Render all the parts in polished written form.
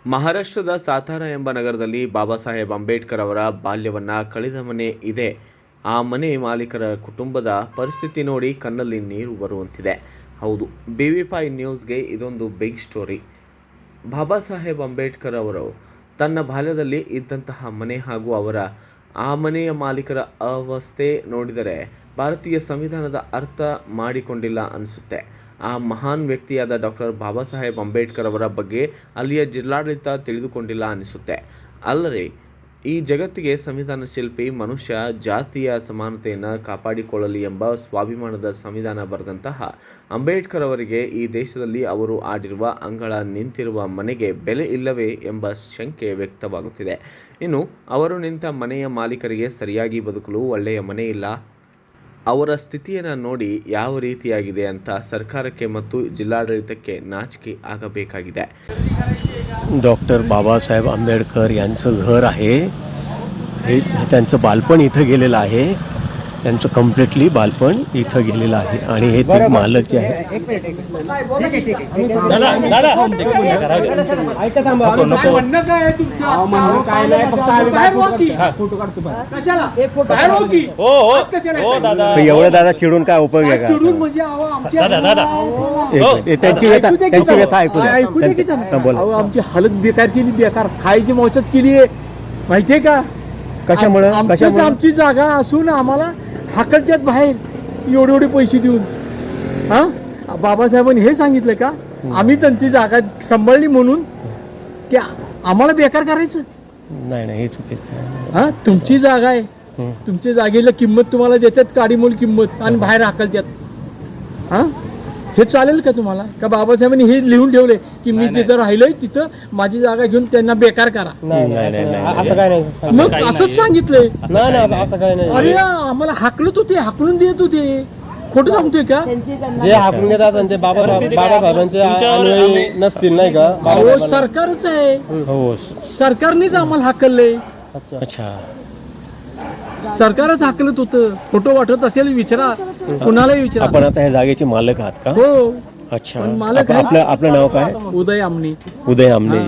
ಮಹಾರಾಷ್ಟ್ರದ ಸಾತಾರ ಎಂಬ ನಗರದಲ್ಲಿ ಬಾಬಾ ಸಾಹೇಬ್ ಅಂಬೇಡ್ಕರ್ ಅವರ ಬಾಲ್ಯವನ್ನು ಕಳೆದ ಮನೆ ಇದೆ. ಆ ಮನೆ ಮಾಲೀಕರ ಕುಟುಂಬದ ಪರಿಸ್ಥಿತಿ ನೋಡಿ ಕಣ್ಣಲ್ಲಿ ನೀರು ಬರುವಂತಿದೆ. ಹೌದು, BV5 ನ್ಯೂಸ್ಗೆ ಇದೊಂದು ಬಿಗ್ ಸ್ಟೋರಿ. ಬಾಬಾ ಸಾಹೇಬ್ ಅಂಬೇಡ್ಕರ್ ಅವರು ತನ್ನ ಬಾಲ್ಯದಲ್ಲಿ ಇದ್ದಂತಹ ಮನೆ ಹಾಗೂ ಆ ಮನೆಯ ಮಾಲೀಕರ ಅವಸ್ಥೆ ನೋಡಿದರೆ ಭಾರತೀಯ ಸಂವಿಧಾನದ ಅರ್ಥ ಮಾಡಿಕೊಂಡಿಲ್ಲ ಅನಿಸುತ್ತೆ. ಆ ಮಹಾನ್ ವ್ಯಕ್ತಿಯಾದ ಡಾಕ್ಟರ್ ಬಾಬಾ ಸಾಹೇಬ್ ಅಂಬೇಡ್ಕರ್ ಅವರ ಬಗ್ಗೆ ಅಲ್ಲಿಯ ಜಿಲ್ಲಾಡಳಿತ ತಿಳಿದುಕೊಂಡಿಲ್ಲ ಅನಿಸುತ್ತೆ. ಅಲ್ಲದೆ ಈ ಜಗತ್ತಿಗೆ ಸಂವಿಧಾನ ಶಿಲ್ಪಿ ಮನುಷ್ಯ ಜಾತಿಯ ಸಮಾನತೆಯನ್ನು ಕಾಪಾಡಿಕೊಳ್ಳಲಿ ಎಂಬ ಸ್ವಾಭಿಮಾನದ ಸಂವಿಧಾನ ಬರೆದಂತಹ ಅಂಬೇಡ್ಕರ್ ಅವರಿಗೆ ಈ ದೇಶದಲ್ಲಿ ಅವರು ಆಡಿರುವ ಅಂಗಳ ನಿಂತಿರುವ ಮನೆಗೆ ಬೆಲೆ ಇಲ್ಲವೇ ಎಂಬ ಶಂಕೆ ವ್ಯಕ್ತವಾಗುತ್ತಿದೆ. ಇನ್ನು ಅವರು ನಿಂತ ಮನೆಯ ಮಾಲೀಕರಿಗೆ ಸರಿಯಾಗಿ ಬದುಕಲು ಒಳ್ಳೆಯ ಮನೆ ಇಲ್ಲ. ಅವರ ಸ್ಥಿತಿಯನ್ನು ನೋಡಿ ಯಾವ ರೀತಿಯಾಗಿದೆ ಅಂತ ಸರ್ಕಾರಕ್ಕೆ ಮತ್ತು ಜಿಲ್ಲಾಡಳಿತಕ್ಕೆ नाचिके ಆಗಬೇಕಾಗಿದೆ. डॉक्टर बाबासाहेब आंबेडकर यांचं घर आहे. हे त्यांचं बालपण इथं गेलेलं आहे. त्यांचं कम्प्लिटली बालपण इथं गेलेलं आहे आणि हे ते मालक जे आहे एवढं दादा चिडून काय उपयोग आहे का? त्यांची व्यथा ऐकू द्या. बोला. आमची हालत बेकार केली, बेकार खायची मोचत केली आहे माहितीये का? कशामुळे आमची जागा असून आम्हाला हाकलत्यात बाहेर एवढे पैसे देऊन. हा, बाबासाहेबांनी हे सांगितलं का आम्ही त्यांची जागा सांभाळली म्हणून की आम्हाला बेकार करायचं? नाही नाही, हे चुकीचं आहे. हा, तुमची जागा आहे, तुमच्या जागेला किंमत तुम्हाला देतात, काडीमोल किंमत, आणि बाहेर हाकलत्यात. हा, हे चालेल का तुम्हाला? का बाबासाहेबांनी हे लिहून ठेवले की मी तिथं राहिलोय, तिथं माझी जागा घेऊन त्यांना बेकार करा? असं काय नाही. मग असंच सांगितलंय. नाही असं काय नाही. अरे आम्हाला हाकलत होते, हाकलून देत होते. खोटं सांगतोय का? जे हाकलून देत असेल ते बाबासाहेबांचे अनुयायी नसतील, नाही का? हो, सरकारच आहे. हो, सरकारनेच आम्हाला हाकललंय. अच्छा. सरकारच हाकलत होतं. खोटं वाटत असेल विचारा, कुणालाही विचारा. आपण आता ह्या जागेचे मालक आहात का? हो. अच्छा. पण मालक आपलं नाव काय? उदय आमने. उदय आमने.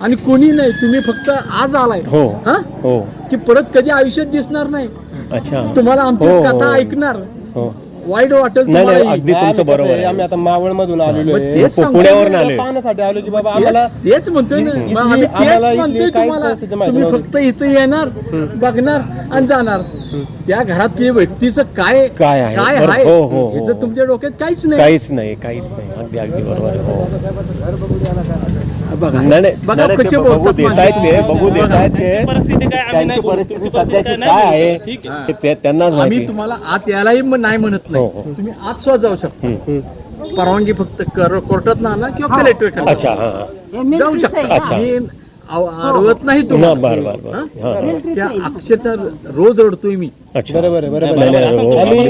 आणि कोणी नाही, तुम्ही फक्त आज आलाय. हो हा, हो. की परत कधी आयुष्यात दिसणार नाही. अच्छा. तुम्हाला आमची कथा ऐकणार हो. वाईट वाटेल नाही तुम्हाला. अगदी तुमचं बरोबर आहे. आम्ही आता मावळ मधून आलेलो आहे, तेच सांगतोय. पुण्यावरून आलोय पाहण्यासाठी आलो की बाबा आम्हाला तेच म्हणतोय ना. मग आम्ही तेच म्हणतोय तुम्हाला. तुम्ही फक्त इथं येणार, बघणार आणि जाणार. त्या घरातल्या व्यक्तीचं काय आहे? हो, हो, हो. याचं तुमच्या डोक्यात काहीच नाही. काहीच नाही. अगदी बरोबर आहे. हो. बघा नाही, बघा कसे बघू बोलतात देत आहेत ते, बघू देत आहेत ते. त्यांची परिस्थिती सध्याची काय आहे ते त्यांनाच आम्ही माहिती. तुम्हाला आत यायलाही नाही म्हणत नाही. तुम्ही आत सुद्धा जाऊ शकता. परवानगी फक्त कोर्टात ना आणा किंवा कलेक्टर अच्छा. हा जाऊ शकता. अच्छा. मी अडवत नाही तुम्हाला. बर. त्या अक्षरशः रोज रडतोय मी. अच्छा. बरोबर.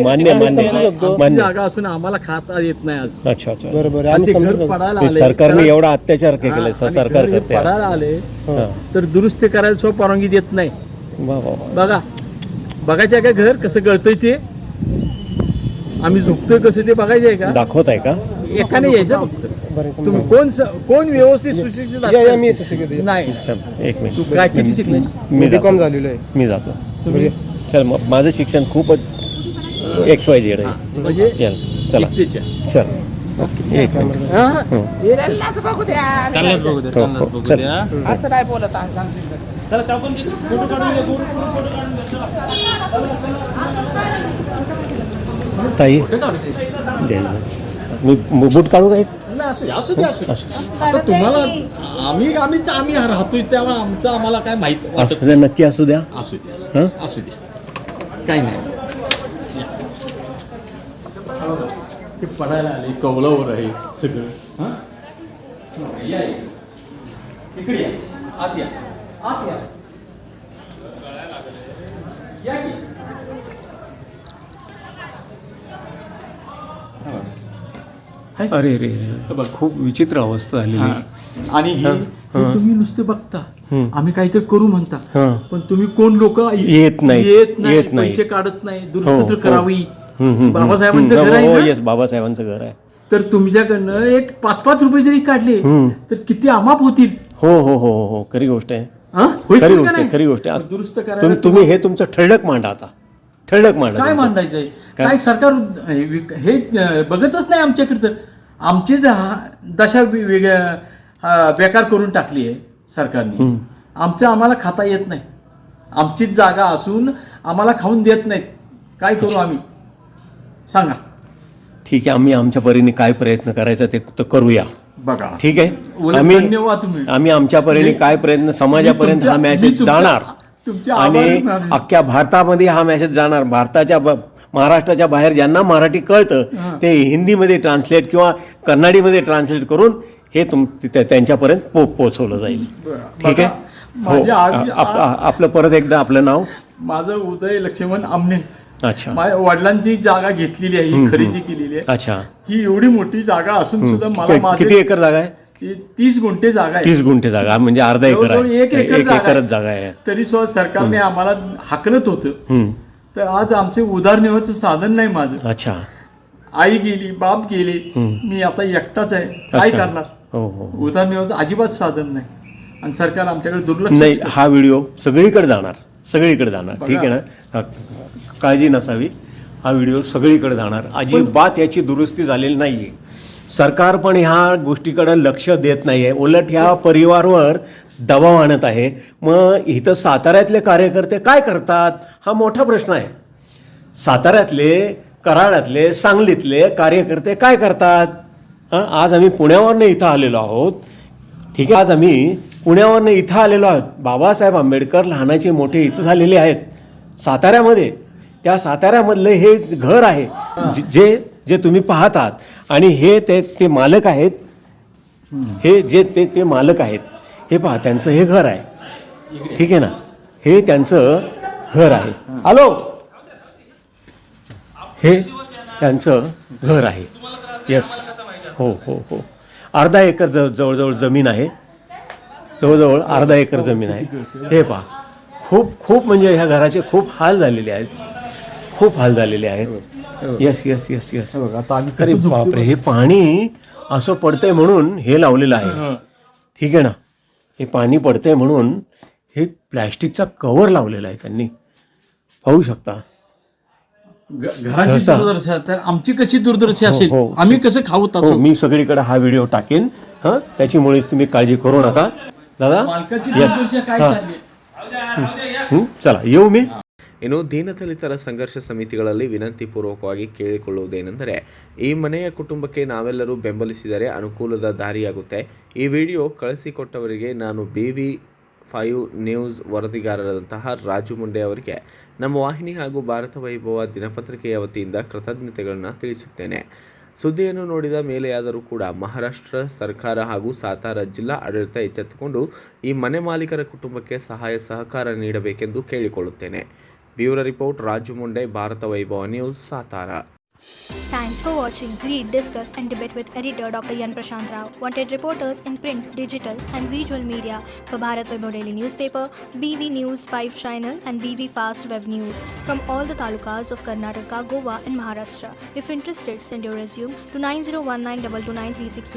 मान्य जागा असून आम्हाला खाता येत नाही आज. अच्छा. बरोबर. आणि ते घर पडायला आले, सरकारने एवढा अत्याचार केले, सरकार घर करते. पडायला आले तर दुरुस्ती करायला सुद्धा परवानगी देत नाही. बघायचं का घर कसं गळतंय ते? आम्ही झोपतोय कसं ते बघायचं आहे का? दाखवत आहे का? एकाने यायचं फक्त. तुम्ही कोण व्यवस्थित सुशिक्षित नाही? एक मिनिट. तू काय किती शिकलेस? मी झालेलो आहे. मी जातो. चल, माझं शिक्षण खूपच XYZ आहे. म्हणजे चला एकटीच्या. चल. एक मिनिट. चल. असं नाही बोलत ताई मी बूट काढू काय? असू द्या. आता तुम्हाला आम्ही राहतोय तेव्हा आमचं आम्हाला काय माहित. असू द्या, नक्की असू द्या. असू द्या. काही नाही. ते पडायला आले, कौलावर आहे सगळं. इकडे या, आत या. या की. अरे खूप विचित्र अवस्था झालेली. आणि हे तुम्ही नुसते बघता, आम्ही काहीतरी करू म्हणता, पण तुम्ही कोण लोक येत नाही, पैसे काढत नाही, दुरुस्ती तर करावी. बाबासाहेबांचं घर आहे ना? येस, बाबासाहेबांचं घर आहे. तर तुमच्याकडनं एक 5-5 रुपये जरी काढले तर किती अमाप होतील. हो हो हो हो हो खरी गोष्ट आहे. हा? होईल खरी का गोष्ट आहे नाही? खरी गोष्ट आहे. मग दुरुस्त करायला तुम्ही हे तुमचं ठळक मांडा आता. ठळक मांडा काय तुमचं. मांडायचंय? काय सरकार हे बघतच नाही आमच्याकडे. तर आमची दशा वेगळ्या बेकार करून टाकली आहे सरकारने. आम्हाला खाता येत नाही. आमचीच जागा असून आम्हाला खाऊन देत नाहीत. काय करू आम्ही सांगा. ठीक आहे, आम्ही आमच्या परीने काय प्रयत्न करायचा ते तर करूया. बघा ठीक आहे, उलट आम्ही धन्यवाद तुम्ही. आम्ही आमच्या परीने काय प्रयत्न समाजापर्यंत हा मेसेज जाणार तुमच्या आभारी आणि आहे आम्ही. अख्ख्या भारतामध्ये हा मेसेज जाणार. महाराष्ट्राच्या बाहेर ज्यांना मराठी कळतं ते हिंदीमध्ये ट्रान्सलेट किंवा कन्नडीमध्ये ट्रान्सलेट करून हे त्यांच्यापर्यंत पोहोचवलं जाईल. बरं. ठीक आहे. बघा, हो माझी आपलं परत एकदा आपलं नाव. माझं उदय लक्ष्मण आमने. अच्छा माझ्या वडिलांची जागा घेतलेली आहे, ही खरेदी केलेली आहे. अच्छा. ही एवढी मोठी जागा असून सुद्धा मला किती माझे एकर जागा आहे? 30 गुंठे जागा आहे. 30 गुंठे जागा म्हणजे अर्धा एकर जवळजवळ आहे. एक एकर एक जागा एकरच आहे. जागा आहे. तरी सुद्धा सरकारने आम्हाला हाकलत होतं. हम्म. तर आज आमचे उदरनिर्वाहाचं साधन नाही माझं. अच्छा. आई गेली, बाप गेले, मी आता एकटाच आहे. काय अच्छा. करणार? हो हो. उदरनिर्वाहाचं अजिबात साधन नाही आणि सरकार आमच्याकडे दुर्लक्ष नाही, हा व्हिडिओ सगळीकडे जाणार. सगळीकडे जाणार. ठीक आहे ना. हा, काळजी नसावी. हा व्हिडिओ सगळीकडे जाणार. अजिबात याची दुरुस्ती झालेली नाहीये. सरकार पण ह्या गोष्टीकडे लक्ष देत नाहीये. उलट ह्या परिवारावर दबाव आणत आहे. मग इथं साताऱ्यातले कार्यकर्ते काय करतात हा मोठा प्रश्न आहे. साताऱ्यातले, कराडातले, सांगलीतले कार्यकर्ते काय करतात? आज आम्ही पुण्यावरनं इथं आलेलो आहोत. ठीक आहे, आज आम्ही पुण्यावरनं इथं आलेलो आहोत. बाबासाहेब आंबेडकर लहानाचे मोठे इथं झालेले आहेत साताऱ्यामध्ये. त्या साताऱ्यामधलं हे घर आहे जे जे तुम्ही पाहतात आणि हे ते मालक आहेत. हे जे ते मालक आहेत हे पहा, त्यांचं हे घर आहे. ठीक आहे ना. हे त्यांचं घर आहे. हॅलो, हे त्यांचं घर आहे. येस. हो हो हो. अर्धा एकर जवळजवळ जमीन आहे. जवळजवळ अर्धा एकर जमीन आहे. हे पहा, खूप म्हणजे ह्या घराचे खूप हाल झालेले आहेत. खूप हाल झालेले आहेत. Yes yes yes yes. अरे बापरे, हे पाणी असं पडतंय म्हणून हे लावलेलं आहे. ठीक आहे ना. हे पाणी पडतंय म्हणून हे प्लॅस्टिकचा कव्हर लावलेला आहे त्यांनी. पाहू शकता. घराची दुर्दशा. तर आमची कशी दुर्दशा असेल? हो. आम्ही कसं खाऊ हो, मी सगळीकडे हा व्हिडिओ टाकेन. हां, त्याच्यामुळे तुम्ही काळजी करू नका दादा. मालकाची येस. दुर्दशा काय चालली? चला येऊ मी. ಇನ್ನು ದೀನದಲಿತರ ಸಂಘರ್ಷ ಸಮಿತಿಗಳಲ್ಲಿ ವಿನಂತಿಪೂರ್ವಕವಾಗಿ ಕೇಳಿಕೊಳ್ಳುವುದೇನೆಂದರೆ ಈ ಮನೆಯ ಕುಟುಂಬಕ್ಕೆ ನಾವೆಲ್ಲರೂ ಬೆಂಬಲಿಸಿದರೆ ಅನುಕೂಲದ ದಾರಿಯಾಗುತ್ತೆ. ಈ ವಿಡಿಯೋ ಕಳಿಸಿಕೊಟ್ಟವರಿಗೆ ನಾನು BV5 ನ್ಯೂಸ್ ವರದಿಗಾರರಾದಂತಹ ರಾಜು ಮುಂಡೆ ಅವರಿಗೆ ನಮ್ಮ ವಾಹಿನಿ ಹಾಗೂ ಭಾರತ ವೈಭವ ದಿನಪತ್ರಿಕೆಯ ವತಿಯಿಂದ ಕೃತಜ್ಞತೆಗಳನ್ನು ತಿಳಿಸುತ್ತೇನೆ. ಸುದ್ದಿಯನ್ನು ನೋಡಿದ ಮೇಲೆಯಾದರೂ ಕೂಡ ಮಹಾರಾಷ್ಟ್ರ ಸರ್ಕಾರ ಹಾಗೂ ಸಾತಾರ ಜಿಲ್ಲಾ ಆಡಳಿತ ಎಚ್ಚೆತ್ತುಕೊಂಡು ಈ ಮನೆ ಮಾಲೀಕರ ಕುಟುಂಬಕ್ಕೆ ಸಹಾಯ ಸಹಕಾರ ನೀಡಬೇಕೆಂದು ಕೇಳಿಕೊಳ್ಳುತ್ತೇನೆ. ಬ್ಯೂರೋ ರಿಪೋರ್ಟ್ ರಾಜು ಮುಂಡೆ, ಭಾರತ ವೈಭವ news, Satara. Thanks for watching. Read, discuss and debate with editor Dr. Yan Prashant Rao. Wanted reporters in print, digital and visual media for Bharat Vaibhav Daily Newspaper, BV News 5 Channel and BV Fast Web News from all the talukas of Karnataka, Goa and Maharashtra. If interested, send your resume to 9019229369.